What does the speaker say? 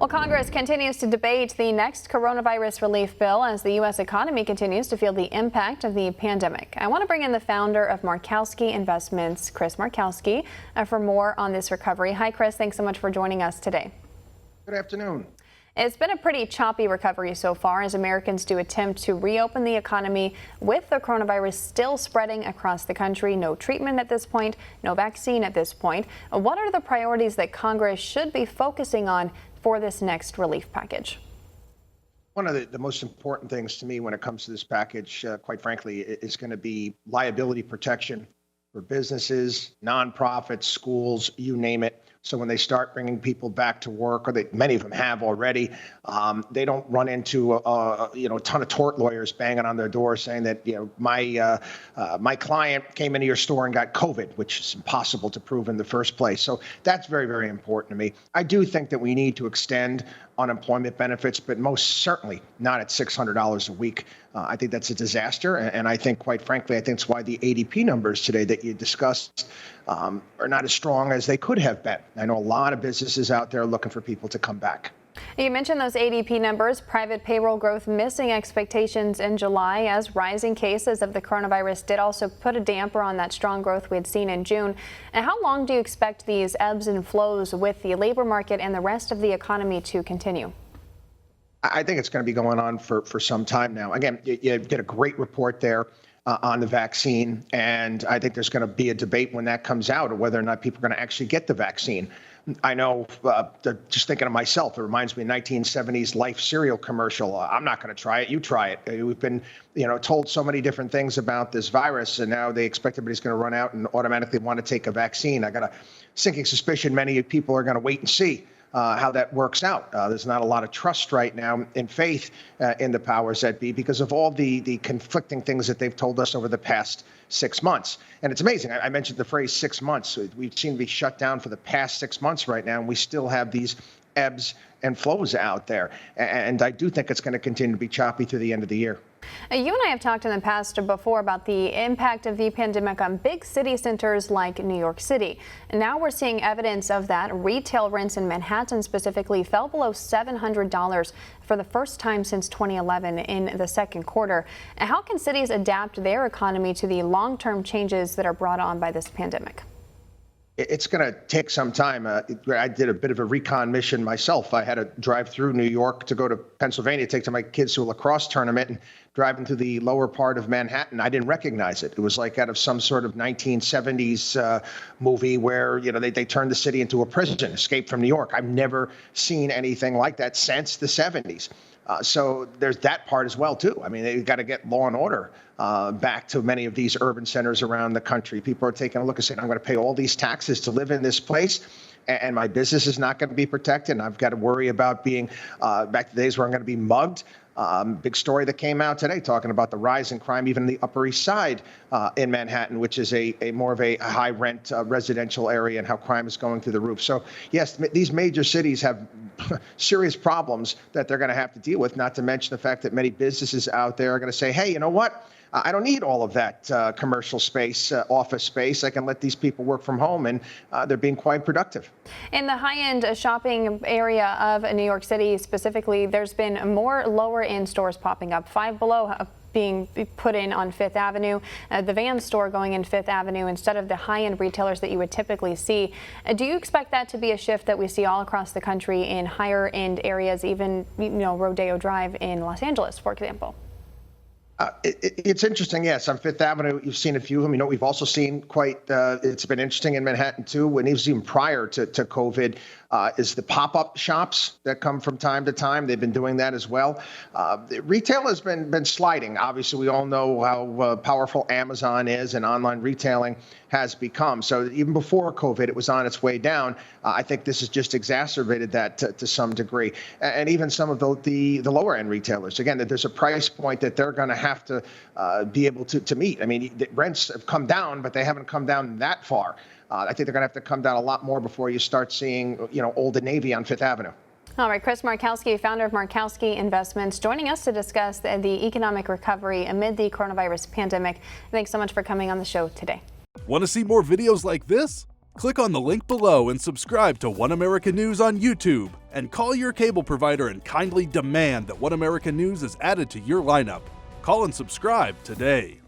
Well, Congress continues to debate the next coronavirus relief bill as the U.S. economy continues to feel the impact of the pandemic. I want to bring in the founder of Markowski Investments, Chris Markowski, for more on this recovery. Hi, Chris. Thanks so much for joining us today. Good afternoon. It's been a pretty choppy recovery so far as Americans do attempt to reopen the economy with the coronavirus still spreading across the country. No treatment at this point, no vaccine at this point. What are the priorities that Congress should be focusing on for this next relief package? One of the most important things to me when it comes to this package, quite frankly, is going to be liability protection for businesses, nonprofits, schools, you name it. So when they start bringing people back to work, or many of them have already, they don't run into a ton of tort lawyers banging on their door saying that my client came into your store and got COVID, which is impossible to prove in the first place. So that's very, very important to me. I do think that we need to extend unemployment benefits, but most certainly not at $600 a week. I think that's a disaster, and I think, quite frankly, I think it's why the ADP numbers today that you discussed are not as strong as they could have been. I know a lot of businesses out there looking for people to come back. You mentioned those ADP numbers, private payroll growth missing expectations in July as rising cases of the coronavirus did also put a damper on that strong growth we had seen in June. And how long do you expect these ebbs and flows with the labor market and the rest of the economy to continue? I think it's going to be going on for some time now. Again, you did a great report there on the vaccine, and I think there's going to be a debate when that comes out of whether or not people are going to actually get the vaccine. I know, just thinking of myself, it reminds me of 1970s Life cereal commercial. I'm not going to try it. You try it. We've been, told so many different things about this virus, and now they expect everybody's going to run out and automatically want to take a vaccine. I got a sinking suspicion many people are going to wait and see how that works out. There's not a lot of trust right now in faith in the powers that be because of all the conflicting things that they've told us over the past 6 months. And it's amazing. I mentioned the phrase 6 months. We seem to be shut down for the past 6 months right now, and we still have these ebbs and flows out there. And I do think it's going to continue to be choppy through the end of the year. You and I have talked in the past before about the impact of the pandemic on big city centers like New York City. And now we're seeing evidence of that. Retail rents in Manhattan specifically fell below $700 for the first time since 2011 in the second quarter. How can cities adapt their economy to the long-term changes that are brought on by this pandemic? It's going to take some time. I did a bit of a recon mission myself. I had to drive through New York to go to Pennsylvania, take to my kids to a lacrosse tournament, and driving through the lower part of Manhattan, I didn't recognize it. It was like out of some sort of 1970s movie where, they turned the city into a prison, Escape from New York. I've never seen anything like that since the 70s. So there's that part as well, too. I mean, they've got to get law and order back to many of these urban centers around the country. People are taking a look and saying, I'm going to pay all these taxes to live in this place, and my business is not going to be protected. And I've got to worry about being back to the days where I'm going to be mugged. Big story that came out today talking about the rise in crime, even in the Upper East Side in Manhattan, which is a more of a high rent residential area, and how crime is going through the roof. So, yes, these major cities have serious problems that they're going to have to deal with, not to mention the fact that many businesses out there are going to say, hey, you know what? I don't need all of that commercial space, office space. I can let these people work from home, and they're being quite productive. In the high-end shopping area of New York City specifically, there's been more lower-end stores popping up. Five Below being put in on Fifth Avenue, the Van store going in Fifth Avenue instead of the high-end retailers that you would typically see. Do you expect that to be a shift that we see all across the country in higher-end areas, even Rodeo Drive in Los Angeles, for example? It's interesting, yes. On Fifth Avenue, you've seen a few of them. We've also seen it's been interesting in Manhattan, too, when even prior to COVID, is the pop-up shops that come from time to time. They've been doing that as well. Retail has been sliding. Obviously, we all know how powerful Amazon is and online retailing has become. So even before COVID, it was on its way down. I think this has just exacerbated that to some degree. And even some of the lower end retailers, again, that there's a price point that they're going to have to be able to meet. I mean, the rents have come down, but they haven't come down that far. I think they're going to have to come down a lot more before you start seeing, Old and Navy on Fifth Avenue. All right, Chris Markowski, founder of Markowski Investments, joining us to discuss the economic recovery amid the coronavirus pandemic. Thanks so much for coming on the show today. Want to see more videos like this? Click on the link below and subscribe to One America News on YouTube. and call your cable provider and kindly demand that One American News is added to your lineup. Call and subscribe today.